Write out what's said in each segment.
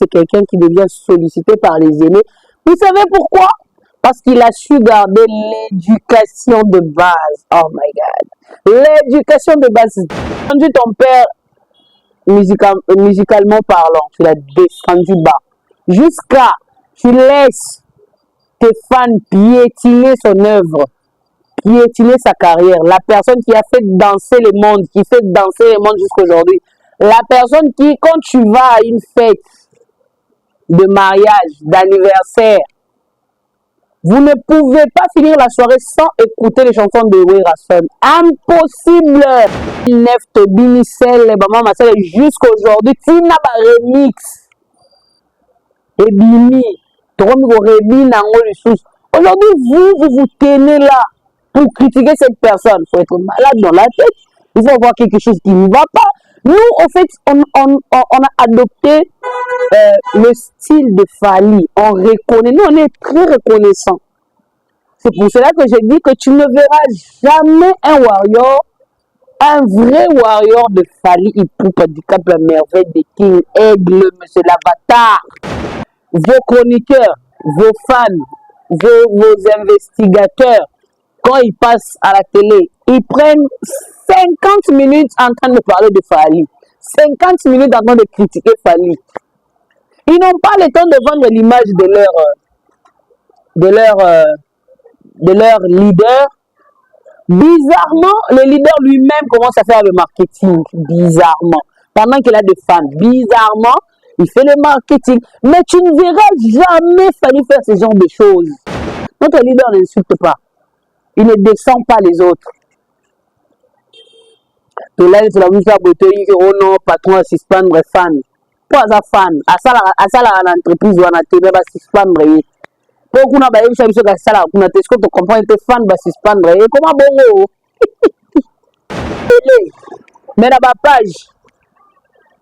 c'est quelqu'un qui devient sollicité par les aînés. Vous savez pourquoi? Parce qu'il a su garder l'éducation de base. Oh my God. L'éducation de base. Quand ton père, musicalement parlant, tu l'as descendu bas. Jusqu'à, tu laisses tes fans piétiner son œuvre, piétiner sa carrière. La personne qui a fait danser le monde, qui fait danser le monde jusqu'à aujourd'hui. La personne qui, quand tu vas à une fête de mariage, d'anniversaire, vous ne pouvez pas finir la soirée sans écouter les chansons de Louis Rasson. Impossible! Nef Tobini Sel, Maman Massel, jusqu'à aujourd'hui, tu n'as pas remix. Et Bimi, aujourd'hui, vous tenez là pour critiquer cette personne. Il faut être malade dans la tête. Il faut avoir quelque chose qui ne va pas. Nous, en fait, on a adopté le style de Fally. On reconnaît. Nous, on est très reconnaissants. C'est pour cela que j'ai dit que tu ne verras jamais un warrior, un vrai warrior de Fally Ipupa du Cap La Merveille de King Aigle, Monsieur l'Avatar. Vos chroniqueurs, vos fans, vos investigateurs, quand ils passent à la télé, ils prennent 50 minutes en train de parler de Fally. 50 minutes en train de critiquer Fally. Ils n'ont pas le temps de vendre l'image de leur leader. Bizarrement, le leader lui-même commence à faire le marketing. Bizarrement. Pendant qu'il a des fans. Bizarrement, il fait le marketing. Mais tu ne verras jamais Fally faire ce genre de choses. Notre leader n'insulte pas. Il ne descend pas les autres. Et là, c'est la musique à beauté, oh non, patron, à suspendre fan. Pas à fan. À ça, l'entreprise, on a télé, va suspendre. Pour qu'on a baillé, je sais que ça, on a testé, tu comprends, tes fans, va suspendre. Comment bon, mais dans ma page,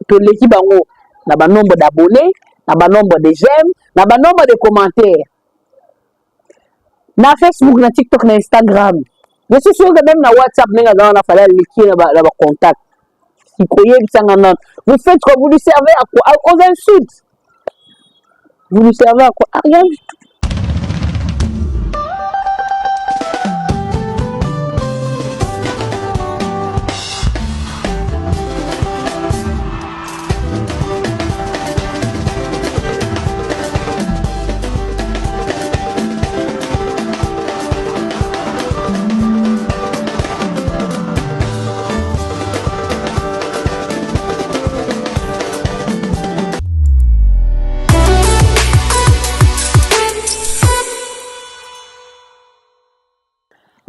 que l'équipe a un nombre d'abonnés, un nombre de j'aime, un nombre de commentaires. Na Facebook, na TikTok, na Instagram. Je suis sûr que même na WhatsApp, on a fallu l'équipe dans contact. Vous faites quoi? Vous lui servez à quoi? Aux insultes. Vous lui servez à quoi? À rien du tout.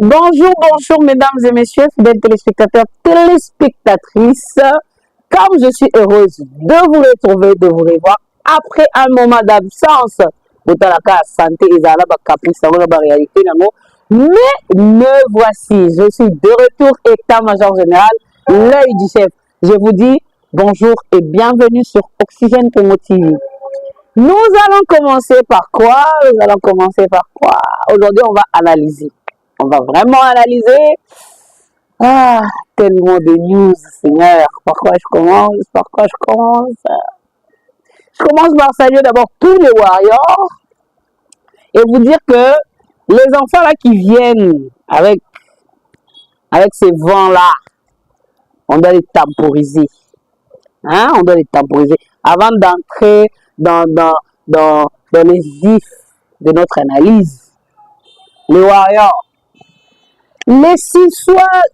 Bonjour, bonjour mesdames et messieurs, fidèles téléspectateurs, téléspectatrices. Comme je suis heureuse de vous retrouver, de vous revoir après un moment d'absence. Santé et réalité. Mais me voici, je suis de retour, état-major général, l'œil du chef. Je vous dis bonjour et bienvenue sur Oxygène Congo TV. Nous allons commencer par quoi? Aujourd'hui, on va analyser. On va vraiment analyser. Ah, tellement de news, Seigneur. Par quoi je commence? Je commence par saluer d'abord tous les warriors et vous dire que les enfants là qui viennent avec ces vents-là, on doit les temporiser. Hein? On doit les temporiser avant d'entrer dans les vifs de notre analyse. Les warriors. Les 6 soirs,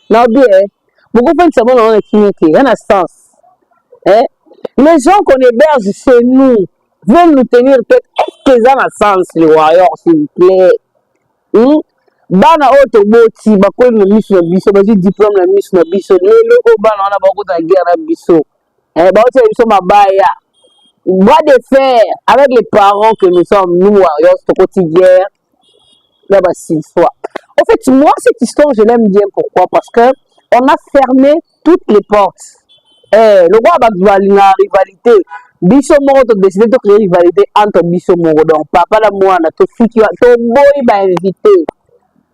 non bien, beaucoup de gens dans un sens. Les gens qu'on héberge chez nous veulent nous tenir tête. Est-ce qu'ils ont un sens, les warriors, s'il vous plaît? Bana auto boti, bakwe no miso na biso, bazi diplôme na miso na biso, lelo o bana wana bakota guerre na biso. Baote biso mabaya. Bras de fer avec les parents que nous sommes, nous, warriors, c'est au quotidien. Là, bah, 6 fois. En fait, moi, cette histoire, je l'aime bien. Pourquoi? Parce que on a fermé toutes les portes. Le roi a la rivalité. Biso Moro a décidé de créer une rivalité entre Biso Moro. Donc, papa, la moine, ton fils, ton boy, va inviter.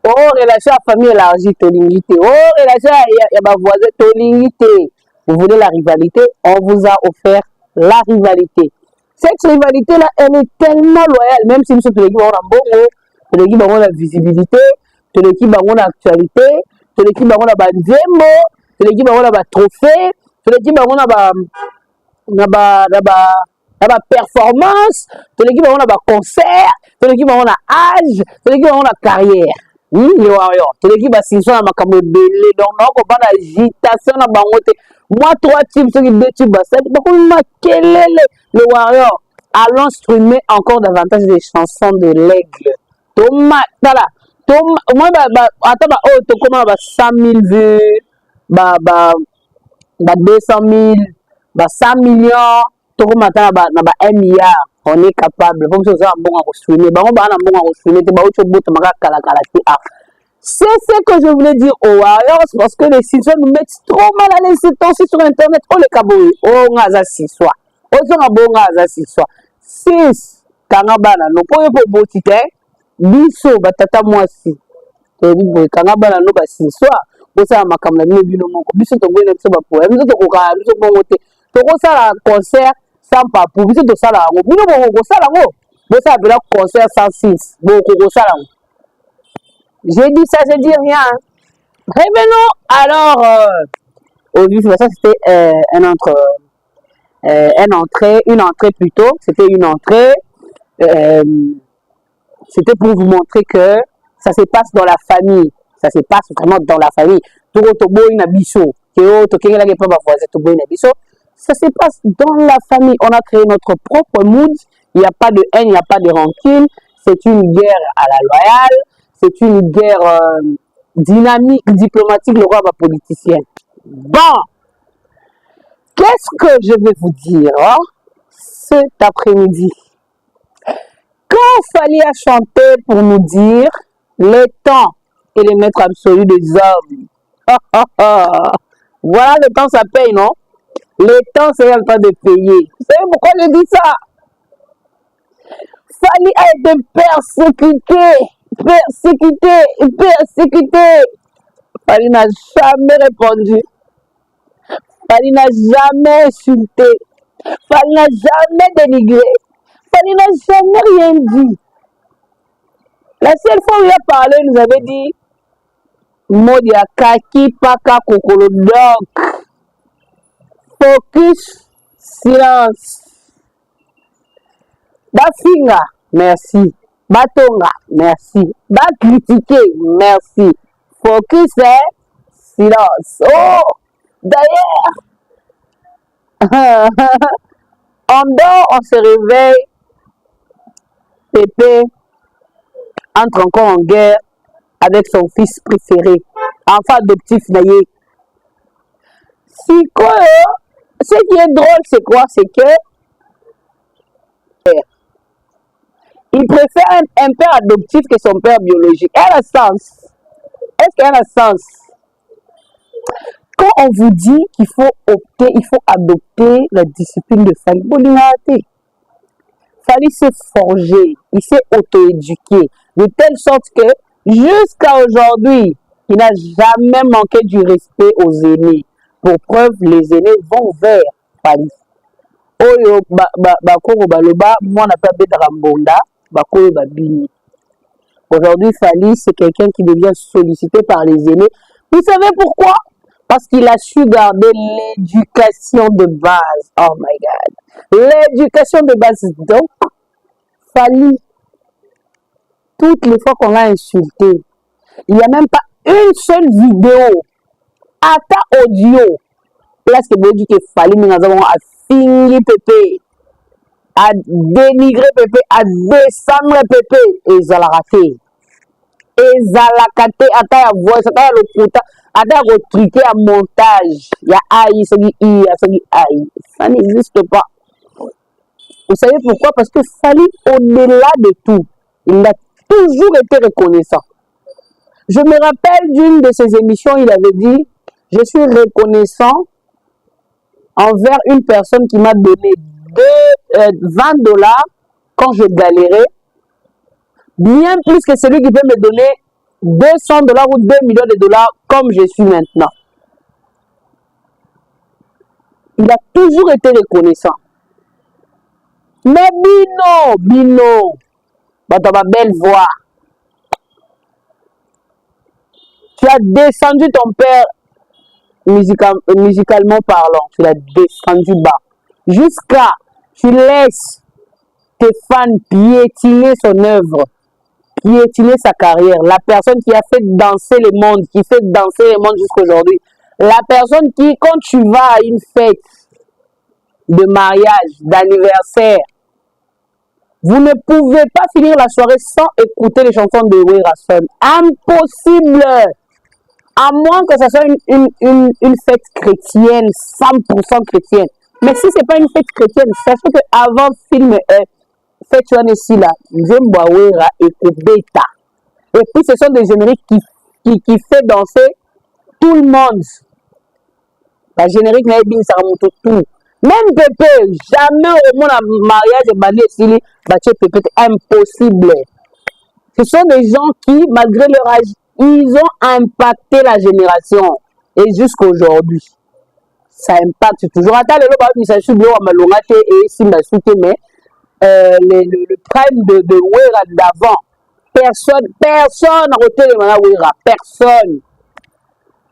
Oh, relation à famille élargie, ton limité. Oh, relation à ma voisine, ton limité. vous voulez la rivalité, on vous a offert la rivalité. Cette rivalité-là, elle est tellement loyale, même si nous sommes l'équipe en bongo, l'équipe en la visibilité, l'équipe en l'actualité, l'équipe en la banzembo, l'équipe en la trophée, l'équipe en la performance, l'équipe en la concert, l'équipe en la âge, l'équipe en la carrière. Oui, les Warriors. L'équipe a signé à Makambo Belé, donc non, on parle d'agitation à Bangote. Moi, 3 teams, ceux qui 2 teams, quel est le Warrior? Allons streamer encore davantage des chansons de l'aigle. Thomas, voilà. Moi, attends, oh, tu commences à 100 000 vues, 200 000, 100 millions, tu commences à 1 milliard. On est capable. Comme ça, on a bon à streamer. C'est ce que je voulais dire aux Warriors parce que les Sixers nous mettent trop mal à l'aise ces temps-ci sur Internet. Oh, les Kaboui. Oh, on a 6 soirs. Oh, on a bon à 6 soirs. 6. Kanabana. Non, pour les botiques. Biso, batata moi si. Kanabana, non, 6 soirs. Pour ça, ma caméra, biso, ton bon épisode, pour biso, ton coca, biso, bon côté. Tu ça la concert sans papou. Biso, tu ça la. Biso, bon, ça la. Biso, ça la concert sans 6. Bon, ça la. J'ai dit ça, je dis rien. Revenons alors au vif. Ça, c'était une entrée plutôt. C'était une entrée. C'était pour vous montrer que ça se passe dans la famille. Ça se passe vraiment dans la famille. Ça se passe dans la famille. On a créé notre propre mood. Il n'y a pas de haine, il n'y a pas de rancune. C'est une guerre à la loyale. C'est une guerre dynamique, diplomatique, le roi politicien. Bon, qu'est-ce que je vais vous dire cet après-midi? Quand Fally a chanté pour nous dire le temps est le maître absolu des hommes. Voilà, le temps ça paye, non? Le temps c'est le temps de payer. Vous savez pourquoi je dis ça? Fally a été persécuté. Fally n'a jamais répondu. Fally n'a jamais insulté. Fally n'a jamais dénigré. Fally n'a jamais rien dit. La seule fois où il a parlé, il nous avait dit Modia Kaki Paka Kokolo Dok. Focus, silence. Bafinga, merci. Batonga, merci. Critiquer, merci. Focus, silence. Oh, d'ailleurs, on dort, on se réveille. Pépé entre encore en guerre avec son fils préféré, enfant adoptif Naye. Si quoi, ce qui est drôle, c'est quoi? C'est que il préfère un père adoptif que son père biologique. Elle a sens. Est-ce qu'elle a sens? Quand on vous dit qu'il faut opter, il faut adopter la discipline de Fally, Fally s'est forgé, il s'est auto-éduqué, de telle sorte que jusqu'à aujourd'hui, il n'a jamais manqué du respect aux aînés. Pour preuve, les aînés vont vers Fally. Oyo bakoro baloba, moi on appelle Betarambonda, bakoro babini. Aujourd'hui, Fally, c'est quelqu'un qui devient sollicité par les aînés. Vous savez pourquoi? Parce qu'il a su garder l'éducation de base. Oh my God. L'éducation de base. Donc, Fally, toutes les fois qu'on l'a insulté, il n'y a même pas une seule vidéo, ata audio, là c'est beau dire que Fally, nous avons à finir Pépé, à dénigrer Pépé, à descendre Pépé, et ils ont raté. Et ils ont raté, ata ya voix, ata ya le puta, ata ya retruqué à montage, il y a aïe, ça n'existe pas. Vous savez pourquoi? Parce que Fally, au-delà de tout, il a toujours été reconnaissant. Je me rappelle d'une de ses émissions, il avait dit, je suis reconnaissant envers une personne qui m'a donné 20 $ quand je galérais, bien plus que celui qui peut me donner 200 $ ou 2 millions de dollars comme je suis maintenant. il a toujours été reconnaissant. Mais Bino, bah, tu as ma belle voix. Tu as descendu ton père musicalement parlant. Tu l'as descendu bas. Jusqu'à, tu laisses tes fans piétiner son œuvre, piétiner sa carrière. La personne qui a fait danser le monde, qui fait danser le monde jusqu'à aujourd'hui. La personne qui, quand tu vas à une fête de mariage, d'anniversaire, vous ne pouvez pas finir la soirée sans écouter les chansons de Werason. Impossible! À moins que ce soit une fête chrétienne, 100% chrétienne. Mais si ce n'est pas une fête chrétienne, sachez qu'avant film fête ici là, Wera et Beta. Et puis ce sont des génériques qui fait danser tout le monde. La générique n'a bien ça remonte tout. Même Pépé, jamais au monde un mariage et bandé ici, Pépé, impossible. Ce sont des gens qui, malgré leur âge, ils ont impacté la génération. Et jusqu'à aujourd'hui, ça impacte toujours. Attends, le prime de Wera d'avant, personne n'a retenu le Wera, personne.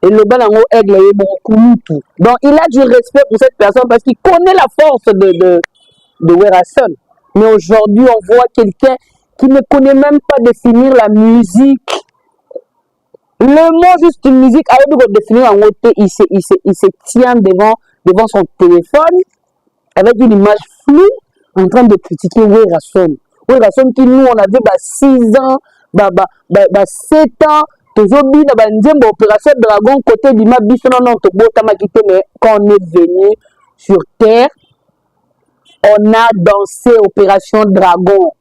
Et le balango aigle est beaucoup tout. Donc il a du respect pour cette personne parce qu'il connaît la force de Werason. Mais aujourd'hui, on voit quelqu'un qui ne connaît même pas définir la musique. Le mot juste une musique, avec de définir en haute, il se tient devant son téléphone avec une image floue en train de critiquer Werason. Werason qui nous, on avait 6 ans, 7 ans, toujours na banzembo opération Dragon côté d'Ima biso non tobotamakité, mais quand on est venu sur terre, on a dansé opération Dragon.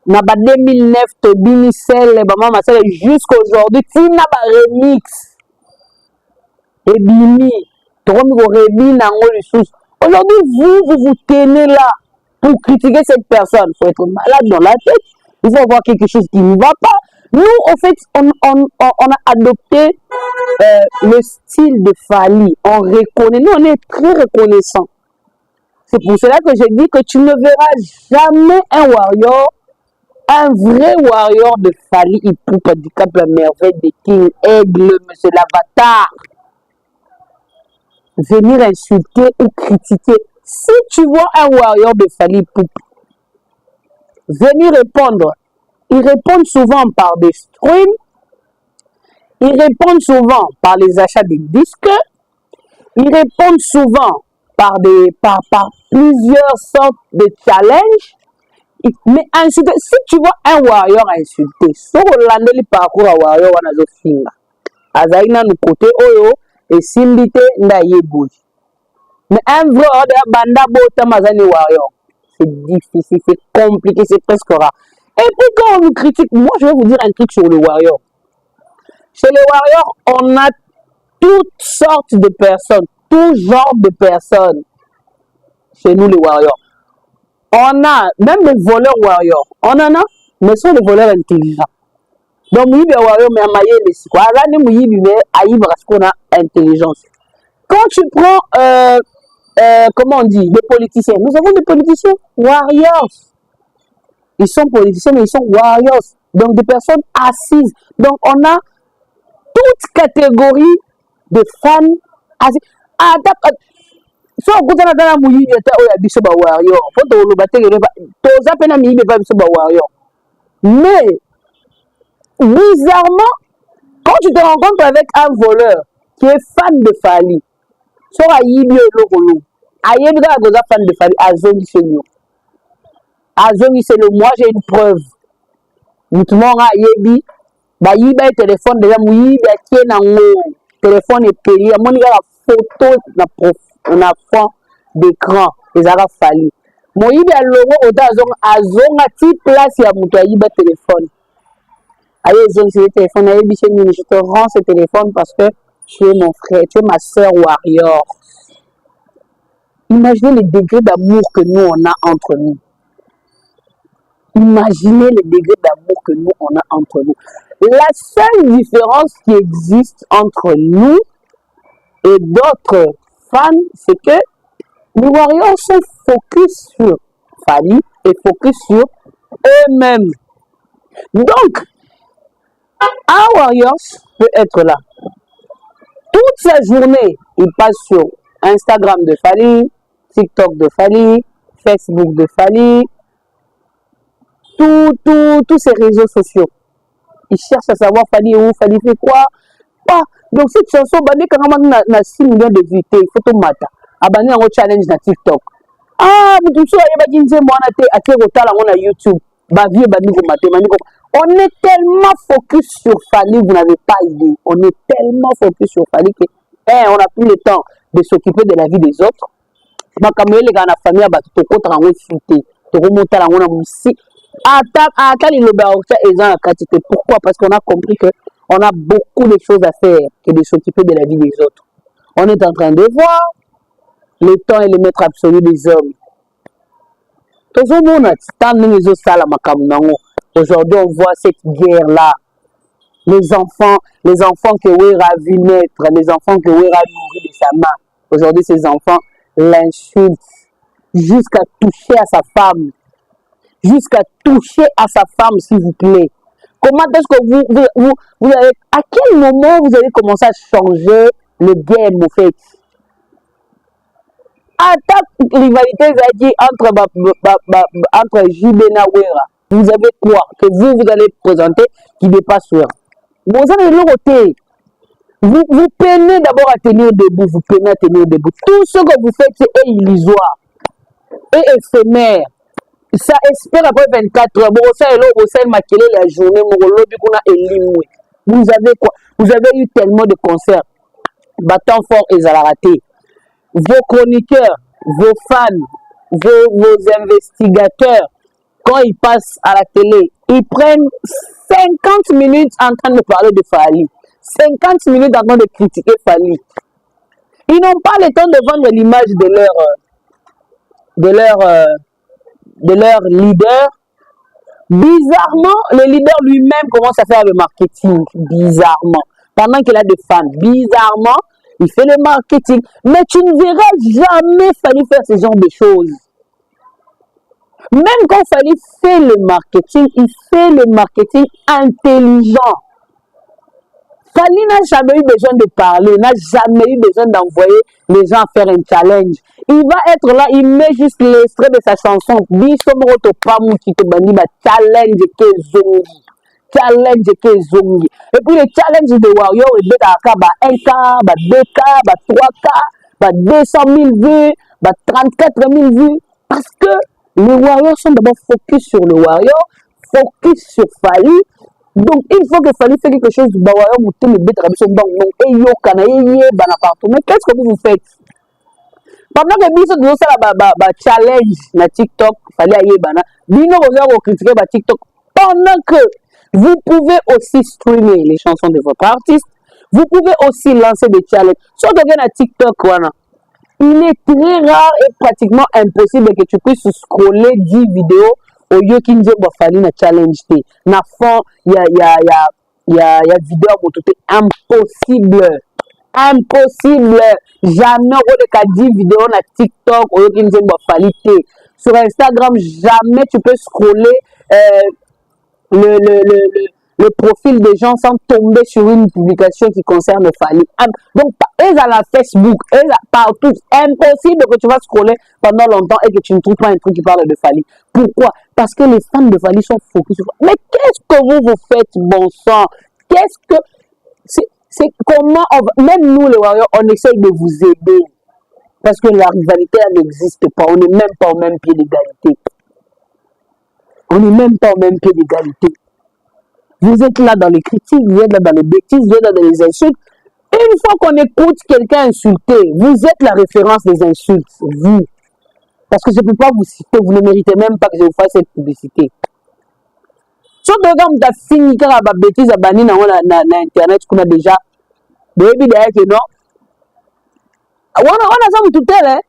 Na 2009 to Binicel maman Marcel jusqu'à aujourd'hui tina ba remix et bimi to ko rebi nango lisusu. Aujourd'hui vous tenez là pour critiquer cette personne. Faut être malade dans la tête. Il faut avoir quelque chose qui ne va pas. Nous, en fait, on a adopté le style de Fally. On reconnaît. Nous, on est très reconnaissants. C'est pour cela que j'ai dit que tu ne verras jamais un warrior, un vrai warrior de Fally Ipupa du Cap La Merveille de King Aigle, Monsieur l'Avatar, venir insulter ou critiquer. Si tu vois un warrior de Fally Ipupa venir répondre, ils répondent souvent par des streams, ils répondent souvent par les achats de disques, ils répondent souvent par plusieurs sortes de challenges. Mais insulter, si tu vois un warrior insulter, si tu relandes le parcours à warrior, on a zo finga. Azaïna nous côté oyo et simbité ndaye bouge. Mais un vrai banda bota mazani warrior, c'est difficile, c'est compliqué, c'est presque rare. Et puis quand on nous critique, moi je vais vous dire un truc sur le warrior. Chez les warriors, on a toutes sortes de personnes, tout genre de personnes. Chez nous les warriors. On a même les voleurs warriors. On en a, mais ce sont les voleurs intelligents. Donc, il y a warrior, mais à mailler les quoi. Là, nous y parce qu'on a intelligence. Quand tu prends, comment on dit, des politiciens, nous avons des politiciens warriors. Ils sont politiciens, mais ils sont warriors. Donc, des personnes assises. Donc, on a toute catégorie de fans assises. So kutana dana muyibi ata oya biso ba warrior foto lo bateke toza pena miyibi ba biso ba warrior. Mais bizarrement, quand tu te rencontres avec un voleur qui est fan de Fally, so ayibi lokolo ayebi ka goza fan de Fally azongi senyo moi j'ai une preuve mutumo nga ayebi ba yiba téléphone déjà muyibi atie nango téléphone et payé amoni ka photo na fond d'écran les arabes Fally moyibi a logo ota azonga ti place ya mutu ayiba téléphone aye zongi ce téléphone ayebi chez nous je te rends ce téléphone parce que tu es mon frère, tu es ma sœur warrior. Imaginez les degrés d'amour que nous on a entre nous. Imaginez les degrés d'amour que nous on a entre nous. La seule différence qui existe entre nous et d'autres fans, c'est que Les Warriors sont focus sur Fally et focus sur eux-mêmes. Donc, un Warriors peut être là. Toute sa journée, il passe sur Instagram de Fally, TikTok de Fally, Facebook de Fally, tous ces réseaux sociaux. Il cherche à savoir Fally où, Fally fait quoi. Ah, donc cette chanson, quand même, a 6 millions de vues, il faut tout matin. Abonné un challenge na TikTok. Ah, mais tout ça, il y a des YouTube. On est tellement focus sur Fally, vous n'avez pas idée. On est tellement focus sur Fally que on n'a plus le temps de s'occuper de la vie des autres. La famille a battu pourquoi? Parce qu'on a compris qu'on a beaucoup de choses à faire que de s'occuper de la vie des autres. On est en train de voir le temps et le maître absolu des hommes. Aujourd'hui, on voit cette guerre-là. Les enfants que Wera vu naître, les enfants que Wera nourrit de sa main. Aujourd'hui, ces enfants l'insultent jusqu'à toucher à sa femme. Jusqu'à toucher à sa femme, s'il vous plaît. Comment est-ce que vous avez, à quel moment vous allez commencer à changer le game, au fait? Attaque rivalité entre Jibena Wera. Vous avez quoi que vous allez présenter qui dépasse Wera? Vous allez le roter. Vous peinez d'abord à tenir debout. Vous peinez à tenir debout. Tout ce que vous faites, c'est illusoire et éphémère. Ça espère après 24 heures. La journée, vous avez quoi? Vous avez eu tellement de concerts. Battant fort et à la rater. Vos chroniqueurs, vos fans, vos investigateurs, quand ils passent à la télé, ils prennent 50 minutes en train de parler de Fally. 50 minutes en train de critiquer Fally. Ils n'ont pas le temps de vendre l'image de leur leader. Bizarrement, le leader lui-même commence à faire le marketing. Bizarrement. Pendant qu'il a des fans. Bizarrement, il fait le marketing. Mais tu ne verras jamais Fally faire ce genre de choses. Même quand Fally fait le marketing, il fait le marketing intelligent. Fally n'a jamais eu besoin de parler, n'a jamais eu besoin d'envoyer les gens faire un challenge. Il va être là, il met juste l'extrait de sa chanson. Challenge ke zongi. Et puis le challenge de Warrior, il est à 1K, 2K, 3K, 200 000 vues, 34 000 vues. Parce que les Warriors sont d'abord focus sur le Warrior, focus sur Fally. Donc, il faut que Fally fasse quelque chose du Warrior, vous tenez le bête, mais qu'est-ce que vous faites? Pendant que Biso nous a challenge na TikTok, Fally aye bana, Bino vous critiquer TikTok. Pendant que vous pouvez aussi streamer les chansons de votre artiste, vous pouvez aussi lancer des challenges. Surtout que na TikTok, voilà. Il est très rare et pratiquement impossible que tu puisses scroller 10 vidéos au lieu qu'il n'y ait pas Fally na challenge. Na fond, il y a vidéo pour tout. Impossible. Impossible. Jamais on a 10 vidéos na TikTok au lieu qu'il n'y ait pas Fally. Sur Instagram, jamais tu peux scroller le profil des gens sans tomber sur une publication qui concerne Fally. Donc, et à la Facebook, et partout, impossible que tu vas scroller pendant longtemps et que tu ne trouves pas un truc qui parle de Fally. Pourquoi? Parce que les fans de Fally sont focus sur Fally. Mais qu'est-ce que vous faites, bon sang? Qu'est-ce que... C'est comment... Même nous, les Warriors, on essaye de vous aider. Parce que la rivalité n'existe pas. On n'est même pas au même pied d'égalité. On n'est même pas au même pied d'égalité. Vous êtes là dans les critiques, vous êtes là dans les bêtises, vous êtes là dans les insultes. Une fois qu'on écoute quelqu'un insulter, vous êtes la référence des insultes, vous. Parce que je ne peux pas vous citer, vous ne méritez même pas que je vous fasse cette publicité. Surtout quand vous avez fini de faire des bêtises à Internet, qu'on a déjà. Vous avez dit que non. On a ça tout à l'heure.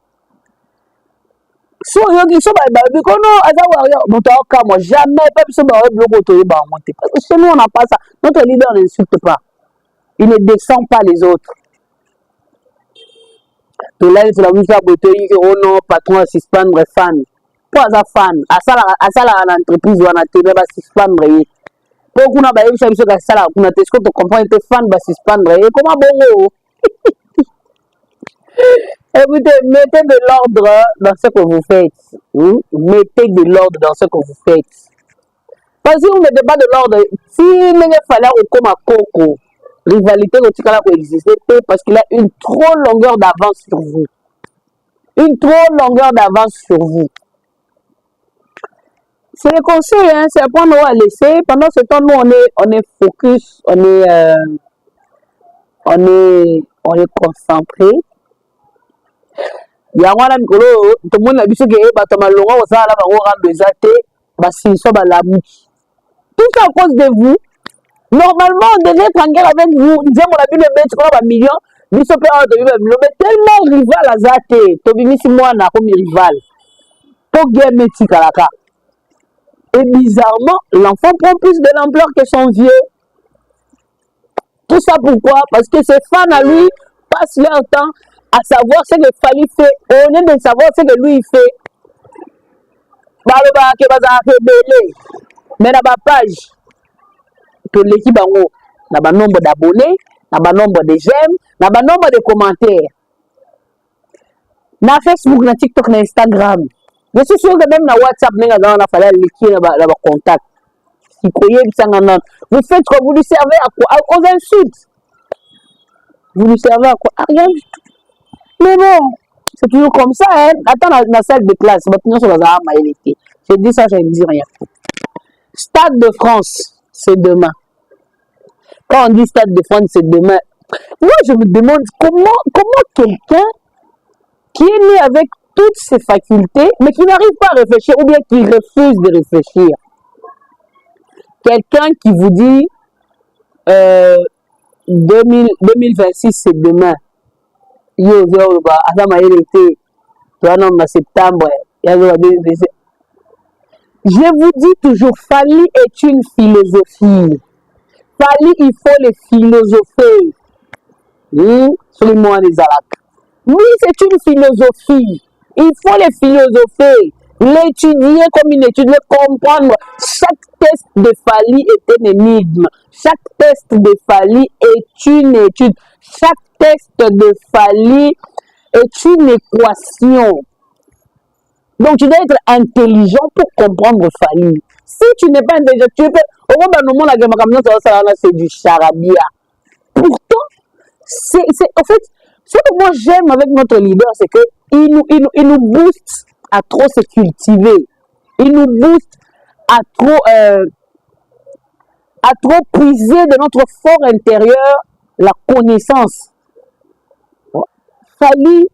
So yogi so ba bikono aza Warrior motoka moi jamais pas so ba bloco to ba monter parce que chez nous on n'a pas ça. Notre leader n'insulte pas, il ne descend pas les autres. là sur la musique botoyi que oh non patron suspendre fan pas za fan asala en entreprise wana te ba suspendre pour kuna ba yebisa biso ka sala kuna te, est-ce que tu comprends, te fan ba suspendre comment bongo. Écoutez, mettez de l'ordre dans ce que vous faites. Mettez de l'ordre dans ce que vous faites. Parce que si vous ne mettez pas de l'ordre, si il fallait comme à Coco, rivalité peut exister parce qu'il a une trop longueur d'avance sur vous. Une trop longueur d'avance sur vous. C'est le conseil, hein, c'est à prendre à laisser. Pendant ce temps, nous, on est focus, on est concentré. Il y a un mikolo tout le monde a biso ke ba tamalonga o sala ba ngora bezate ba siso ba lamu. Tout ça à cause de vous. Normalement on devait être en guerre avec vous. Nous on a vu le bet quoi ba millions, biso pe on devait mais tellement rival azate, to bimisi mwana comme rival. Pour guerre metikalaka. Et bizarrement, l'enfant prend plus de l'ampleur que son vieux. Tout ça pourquoi? Parce que ses fans à lui passent leur temps à savoir ce que Fally fait, au lieu de savoir ce que lui il fait. Mais dans ma page, que l'équipe a un nombre d'abonnés, un nombre de j'aime, un nombre de commentaires. Na Facebook, na TikTok, na Instagram. Je suis sûr que même na WhatsApp, on a fallu l'équipe dans contact. Vous faites quoi? Vous lui servez à quoi? Aux insultes. Vous lui servez à quoi? À rien du tout. Mais bon, c'est toujours comme ça, hein. Attends, dans la salle de classe, je dis ça, je ne dis rien. Stade de France, c'est demain. Quand on dit Stade de France, c'est demain. Moi, je me demande comment quelqu'un qui est né avec toutes ses facultés, mais qui n'arrive pas à réfléchir, ou bien qui refuse de réfléchir. Quelqu'un qui vous dit 2026, c'est demain. Je vous dis toujours, Fally est une philosophie. Fally, il faut les philosopher. Oui, c'est une philosophie. Il faut les philosopher, l'étudier comme une étude, le comprendre. Chaque test de Fally est un énigme. Chaque test de Fally est une étude. Chaque test de Fally est une équation. Donc, tu dois être intelligent pour comprendre Fally. Si tu n'es pas intelligent, tu peux... C'est du charabia. Pourtant, en fait, ce que moi j'aime avec notre leader, c'est qu'il nous booste à trop se cultiver. Il nous booste à trop puiser de notre fort intérieur la connaissance. Fally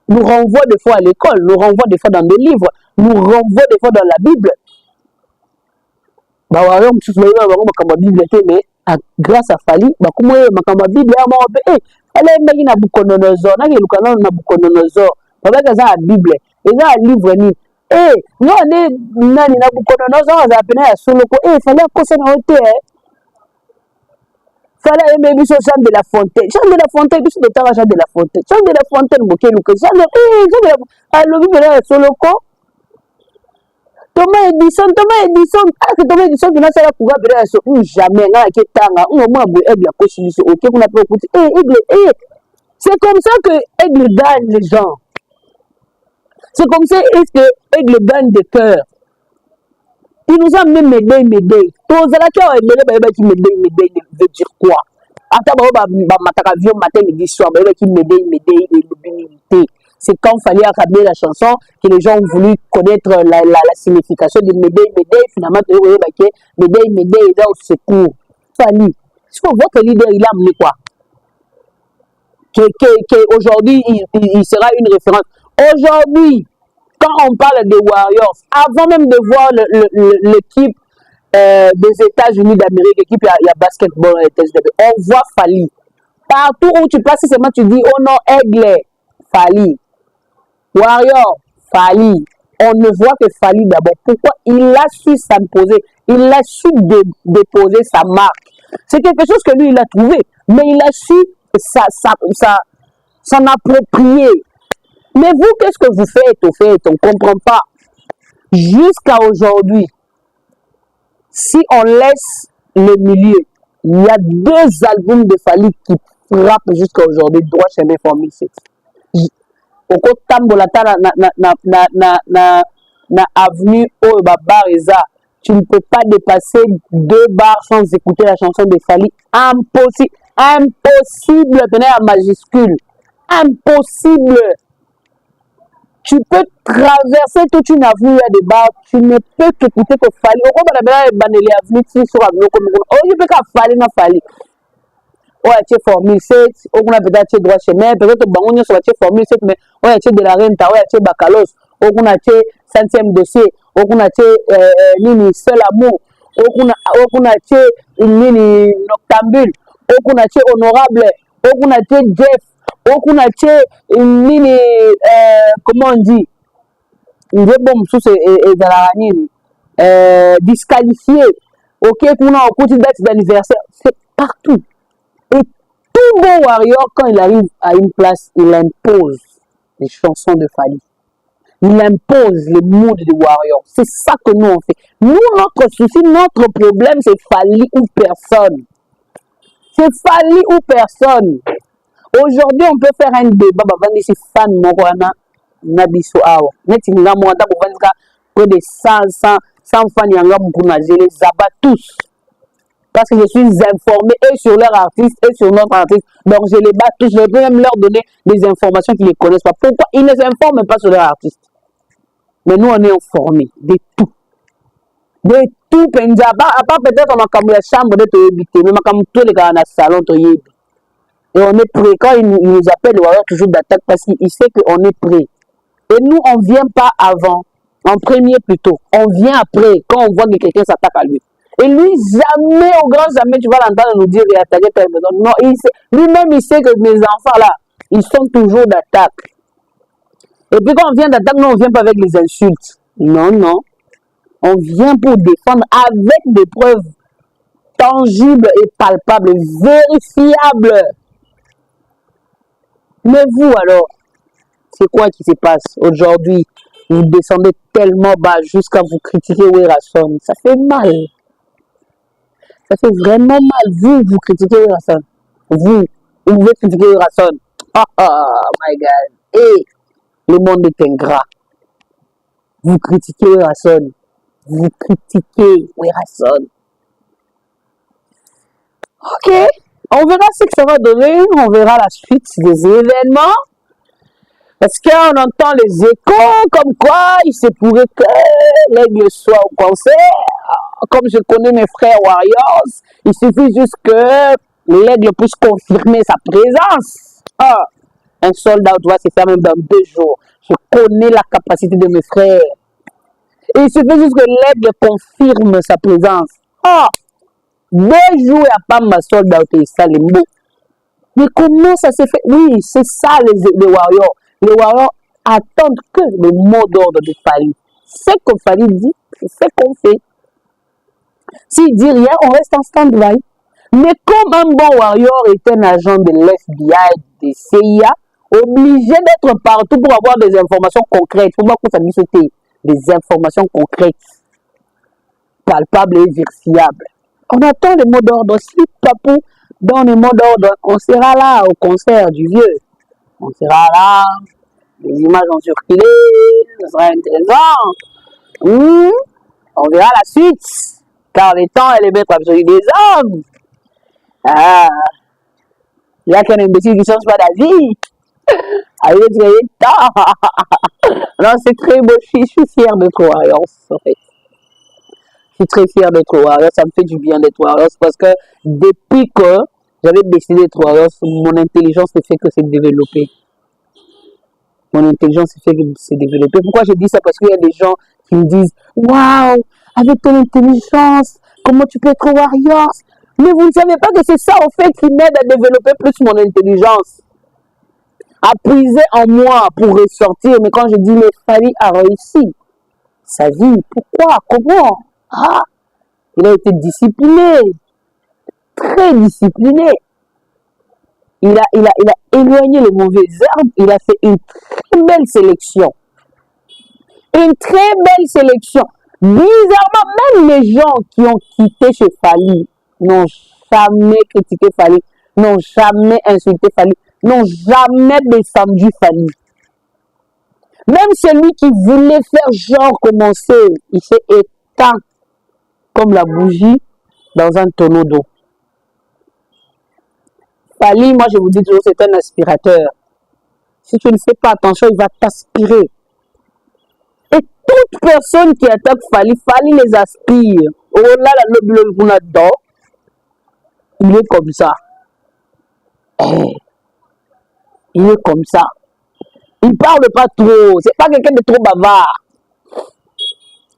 nous renvoie des fois à l'école, nous renvoie des fois dans des livres, nous renvoie des fois dans la Bible. Mais grâce à Fally, la Bible elle est même Nabucodonosor, Nabucodonosor, la Bible, et là livre ni. Eh, non, nani Nabucodonosor a appelé à Soloko. Eh, fallait qu'on na hôtel. Fallait aimer biso Jean de la Fontaine. Jean de la Fontaine, biso de Tara Jean de la Fontaine. Jean de la Fontaine, Bokeluke. Jean de la Bible à Soloko. Thomas Edison, Thomas Edison qui n'a pas pouvoir faire ça jamais là qui tanga, on moins aigle à cocher sur OK qu'on a pas écouté. C'est comme ça que aigle gagne les gens. C'est comme ça que aigle gagne des cœurs. Il nous a même médaille. Tous la cœur qui médaille veut dire quoi? Attends mataka avion matin midi soir qui médaille et l'humilité. C'est quand il fallait accaber la chanson que les gens ont voulu connaître la signification de Médée, finalement, Médée, est là au secours. Fally, est-ce que votre leader, il a amené quoi? Qu'aujourd'hui, il sera une référence. Aujourd'hui, quand on parle des Warriors, avant même de voir l'équipe des États-Unis d'Amérique, l'équipe, il y a basketball, on voit Fally. Partout où tu passes, seulement tu dis, oh non, Aigle, Fally. Warrior, Fally. On ne voit que Fally d'abord. Pourquoi? Il a su s'imposer. Il a su déposer sa marque. C'est quelque chose que lui, il a trouvé. Mais il a su s'en approprier. Mais vous, qu'est-ce que vous faites au fait? On ne comprend pas. Jusqu'à aujourd'hui, si on laisse le milieu, il y a 2 albums de Fally qui frappent jusqu'à aujourd'hui, droit chemin Formule 6. Au côté tambola na avenue Bar Eza, tu ne peux pas dépasser 2 bars sans écouter la chanson de Fally. Impossible, impossible, tenez en majuscule. Impossible. Tu peux traverser toute une avenue à des bars, tu ne peux qu'écouter que Fally. Au contraire, il y a des avenues sur avenue comme oh, il peut qu'à Fally na Fally. Ouais, tu es Formule 7, on a peut-être droit chemin, peut-être que bon, on est Formule 7, mais ouais, tu es de la Renta, ouais, tu es Bacalos, on a 5e dossier, on a nini seul amour, on a nini noctambule, on a honorable, on a Jeff, on a nini comment on dit, il est bon sous disqualifié, ok, on a un petit date d'anniversaire, c'est partout. Et tout bon warrior, quand il arrive à une place, il impose les chansons de Fally. Il impose les moods de warrior. C'est ça que nous on fait. Nous, notre souci, notre problème, c'est Fally ou personne. C'est Fally ou personne. Aujourd'hui, on peut faire un débat. Si fan Morwana Nabiso Awa. Net Nga Mwanda Bovanska, près de 100 fans Yanga Mukuna, je les abat tous. Parce que je suis informé et sur leur artiste et sur notre artiste. Donc je les bats tous. Je peux même leur donner des informations qu'ils ne connaissent pas. Pourquoi ils ne s'informent pas sur leur artiste? Mais nous, on est informés de tout. De tout. À part peut-être on a comme la chambre de Toyébité. Mais comme tous les gars dans le salon Toyébité. Et on est prêt. Quand ils nous appellent, on va toujours d'attaque parce qu'ils savent qu'on est prêt. Et nous, on ne vient pas avant. En premier plutôt. On vient après. Quand on voit que quelqu'un s'attaque à lui. Et lui, jamais, au grand jamais, tu vas l'entendre nous dire réattaquer ta maison. Non, lui-même, il sait que mes enfants, là, ils sont toujours d'attaque. Et puis quand on vient d'attaque, nous, on ne vient pas avec les insultes. Non, non. On vient pour défendre avec des preuves tangibles et palpables, vérifiables. Mais vous, alors, c'est quoi qui se passe aujourd'hui? Vous descendez tellement bas jusqu'à vous critiquer Werason. Ça fait mal. Ça fait vraiment mal. Vous critiquez Rasson. Vous pouvez critiquer Rasson. Oh my God. Et le monde est ingrat. Vous critiquez Rasson. Vous critiquez Rasson. Ok. On verra ce que ça va donner. On verra la suite des événements. Parce qu'on entend les échos comme quoi il se pourrait que l'aigle soit au concert. Comme je connais mes frères Warriors, il suffit juste que l'aigle puisse confirmer sa présence. Ah, un soldat doit se faire même dans 2 jours. Je connais la capacité de mes frères. Et il suffit juste que l'aigle confirme sa présence. Ah, 2 jours, il n'y a pas ma soldat qui ça les mots. Mais comment ça se fait? Oui, c'est ça les Warriors. Les Warriors attendent que le mot d'ordre de Fally. Ce que Fally dit, c'est ce qu'on fait. S'il dit rien, on reste en stand-by. Mais comme un bon warrior est un agent de l'FBI, de CIA, obligé d'être partout pour avoir des informations concrètes. Il faut voir que ça dit c'était des informations concrètes, palpables et vérifiables. On attend le mot d'ordre. Si Papou donne le mot d'ordre, on sera là au concert du vieux. On sera là, les images ont circulé, ce sera intéressant. On verra la suite. Car les temps et les maîtres absolus des hommes. Ah, il n'y a qu'un imbécile qui ne change pas d'avis. Avec le temps. Non, c'est très beau. Je suis fier d'être Warriors, en fait. Je suis très fier d'être Warriors. Ça me fait du bien d'être Warriors parce que depuis que j'avais décidé d'être Warriors, mon intelligence ne fait que se développer. Mon intelligence ne fait que se développer. Pourquoi je dis ça? Parce qu'il y a des gens qui me disent waouh, avec ton intelligence, comment tu peux être Warriors? Mais vous ne savez pas que c'est ça, au fait, qui m'aide à développer plus mon intelligence. À puiser en moi pour ressortir. Mais quand je dis, mais Fally a réussi sa vie, pourquoi? Comment? Ah, il a été discipliné. Très discipliné. il a éloigné les mauvaises herbes, il a fait une très belle sélection. Une très belle sélection. Bizarrement, même les gens qui ont quitté chez Fally n'ont jamais critiqué Fally, n'ont jamais insulté Fally, n'ont jamais descendu Fally. Même celui qui voulait faire genre commencer, il s'est éteint comme la bougie dans un tonneau d'eau. Fally, moi je vous dis toujours, c'est un aspirateur. Si tu ne fais pas attention, il va t'aspirer. Et toute personne qui attaque Fally les aspire. Oh là là, il est comme ça. Il est comme ça. Il parle pas trop. C'est pas quelqu'un de trop bavard.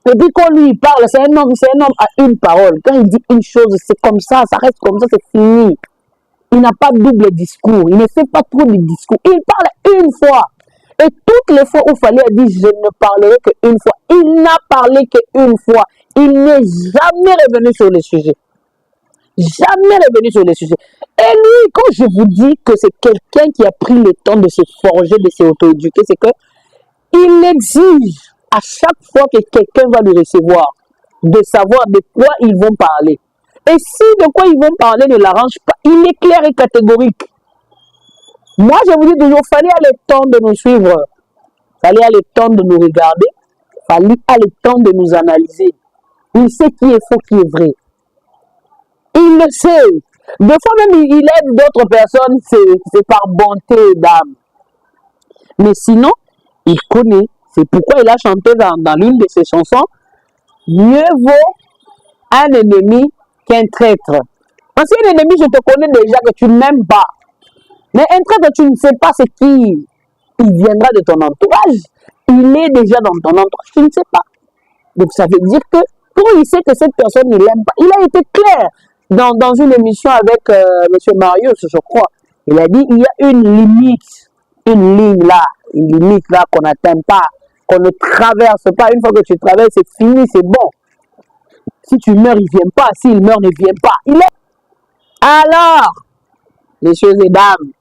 Et puis quand lui il parle, c'est un homme à une parole. Quand il dit une chose, c'est comme ça reste comme ça, c'est fini. Il n'a pas de double discours. Il ne fait pas trop de discours. Il parle une fois. Et toutes les fois où Fally a dit je ne parlerai qu'une fois, il n'a parlé qu'une fois. Il n'est jamais revenu sur le sujet. Jamais revenu sur le sujet. Et lui, quand je vous dis que c'est quelqu'un qui a pris le temps de se forger, de s'auto-éduquer, c'est que il exige à chaque fois que quelqu'un va le recevoir de savoir de quoi ils vont parler. Et si de quoi ils vont parler ne l'arrange pas, il est clair et catégorique. Moi, je vous dis toujours, Fally a le temps de nous suivre. Fally a le temps de nous regarder. Fally a le temps de nous analyser. Il sait qui est faux, qui est vrai. Il le sait. Des fois même, il aide d'autres personnes, c'est par bonté d'âme. Mais sinon, il connaît. C'est pourquoi il a chanté dans l'une de ses chansons, mieux vaut un ennemi qu'un traître. Parce qu'un ennemi, je te connais déjà que tu n'aimes pas. Mais un traître, tu ne sais pas c'est qui. Il viendra de ton entourage. Il est déjà dans ton entourage. Tu ne sais pas. Donc ça veut dire que pour il sait que cette personne ne l'aime pas. Il a été clair dans une émission avec M. Marius, je crois. Il a dit il y a une limite. Une ligne là. Une limite là qu'on n'atteint pas. Qu'on ne traverse pas. Une fois que tu traverses, c'est fini, c'est bon. Si tu meurs, il ne vient pas. S'il meurt, il ne vient pas. Il est. Alors, messieurs et dames,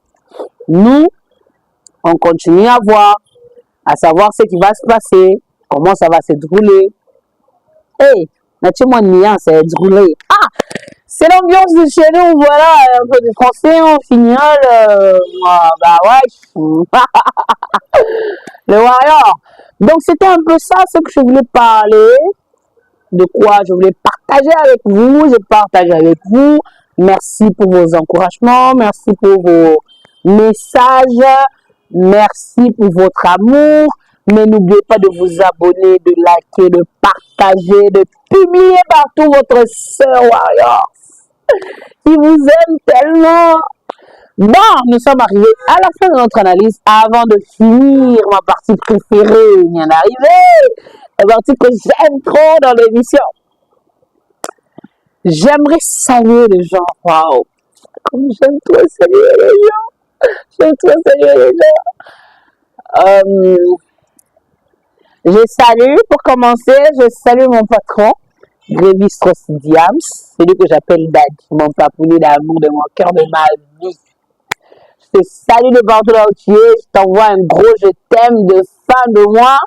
nous, on continue à voir, à savoir ce qui va se passer, comment ça va se dérouler. Hey, naturellement, Nia, ça va se dérouler. Ah, c'est l'ambiance de chez nous, voilà, un peu de français, on finira bah ouais, le Warrior. Donc, c'était un peu ça, ce que je voulais parler, de quoi je voulais partager avec vous, je partage avec vous. Merci pour vos encouragements, merci pour vos messages, merci pour votre amour, mais n'oubliez pas de vous abonner, de liker, de partager, de publier partout votre sœur Warrior qui vous aime tellement. Bon, nous sommes arrivés à la fin de notre analyse. Avant de finir ma partie préférée, il y en est arrivé, la partie que j'aime trop dans l'émission. J'aimerais saluer les gens. Waouh! Comme j'aime trop saluer les gens. J'aime trop saluer les gens. Je salue, pour commencer, je salue mon patron, Grévis Rossidiams, celui que j'appelle Daddy, mon papounet d'amour de mon cœur, de ma vie. Je te salue de partout là où tu es, je t'envoie un gros je t'aime de fin de mois.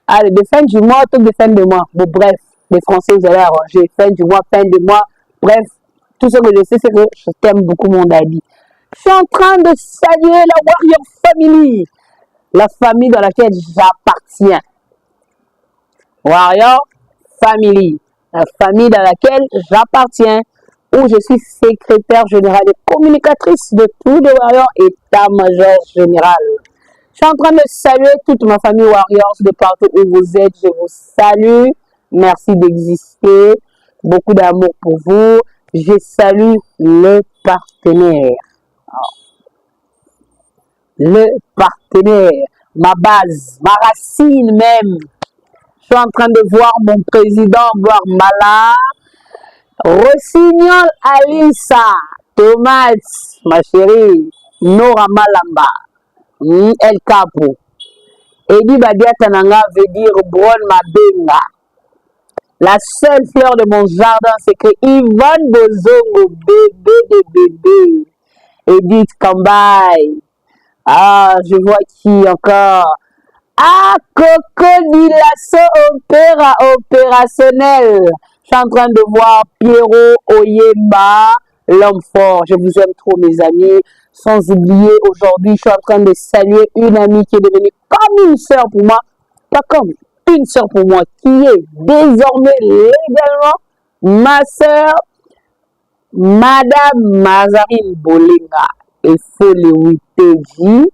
Allez, de fin du mois, tout de fin de mois. Bon, bref, les Français, vous allez arranger. Fin du mois, fin de mois. Bref, tout ce que je sais, c'est que je t'aime beaucoup, mon daddy. Je suis en train de saluer la Warrior Family, la famille dans laquelle j'appartiens. Warrior Family, la famille dans laquelle j'appartiens, où je suis secrétaire générale et communicatrice de tout le Warrior état-major général. Je suis en train de saluer toute ma famille Warriors de partout où vous êtes. Je vous salue. Merci d'exister. Beaucoup d'amour pour vous. Je salue le partenaire. Le partenaire. Ma base, ma racine même. Je suis en train de voir mon président voir Mala. Rossignol Alissa. Tomate, ma chérie. Nora Malamba. El Capo. Edi Badia Tananga veut dire Bron Mabenga. La seule fleur de mon jardin, c'est que Yvonne Bozongo, bébé de bébé. Edith Cambay. Ah, je vois qui encore. Ah, Cocodilasso opérationnel. Je suis en train de voir Pierrot Oyemba, l'homme fort. Je vous aime trop, mes amis. Sans oublier, aujourd'hui, je suis en train de saluer une amie qui est devenue comme une sœur pour moi. Pas comme une sœur pour moi, qui est désormais légalement ma sœur, Madame Mazarine Bolinga. Il faut le dit.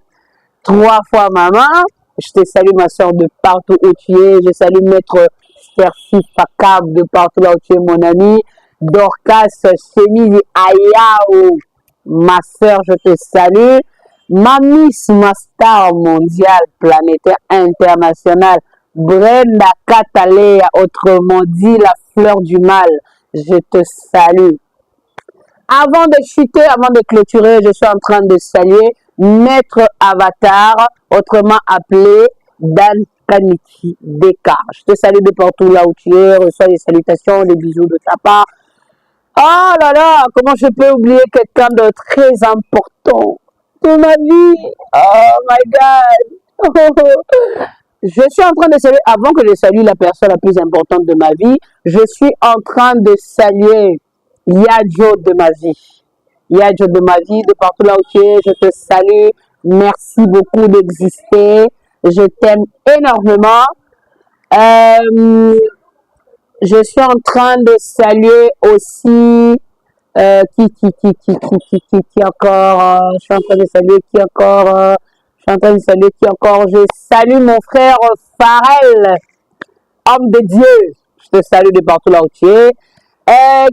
3 fois maman. Je te salue, ma soeur, de partout où tu es. Je salue Maître Cherfi Fakab de partout là où tu es, mon ami. Dorcas Chemise Ayao, ma soeur, je te salue. Ma Miss, ma star mondiale, planétaire, internationale. Brenda Katalea, autrement dit la fleur du mal. Je te salue. Avant de chuter, avant de clôturer, je suis en train de saluer Maître Avatar, autrement appelé Dan Kaniki Deka. Je te salue de partout là où tu es, reçois des salutations, des bisous de ta part. Oh là là, comment je peux oublier quelqu'un de très important de ma vie? Oh my God! Je suis en train de saluer, avant que je salue la personne la plus importante de ma vie, je suis en train de saluer Yadjo de ma vie. Yadjo de ma vie, de partout là où tu es, je te salue. Merci beaucoup d'exister. Je t'aime énormément. Je suis en train de saluer aussi qui encore. Je suis en train de saluer qui encore. Je suis en train de saluer qui encore. Je salue mon frère Farel, homme de Dieu. Je te salue de partout là où tu es.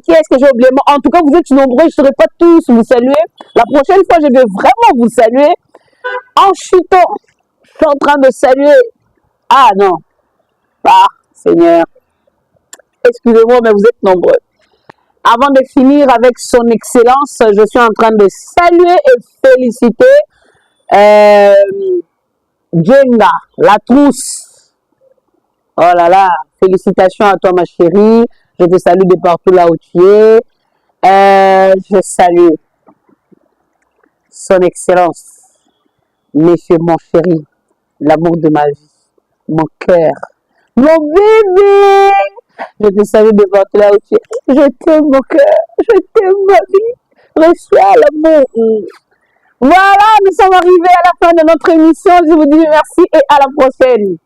Qui est-ce que j'ai oublié? En tout cas, vous êtes nombreux, je ne saurais pas tous vous saluer. La prochaine fois, je vais vraiment vous saluer. En chutant, je suis en train de saluer. Ah non, ah Seigneur, excusez-moi, mais vous êtes nombreux. Avant de finir avec son excellence, je suis en train de saluer et féliciter Jenga, la trousse. Oh là là, félicitations à toi, ma chérie. Je te salue de partout là où tu es. Je salue son excellence, monsieur mon chéri, l'amour de ma vie, mon cœur, mon bébé. Je te salue de partout là où tu es. Je t'aime, mon cœur. Je t'aime, ma vie. Reçois l'amour. Voilà, nous sommes arrivés à la fin de notre émission. Je vous dis merci et à la prochaine.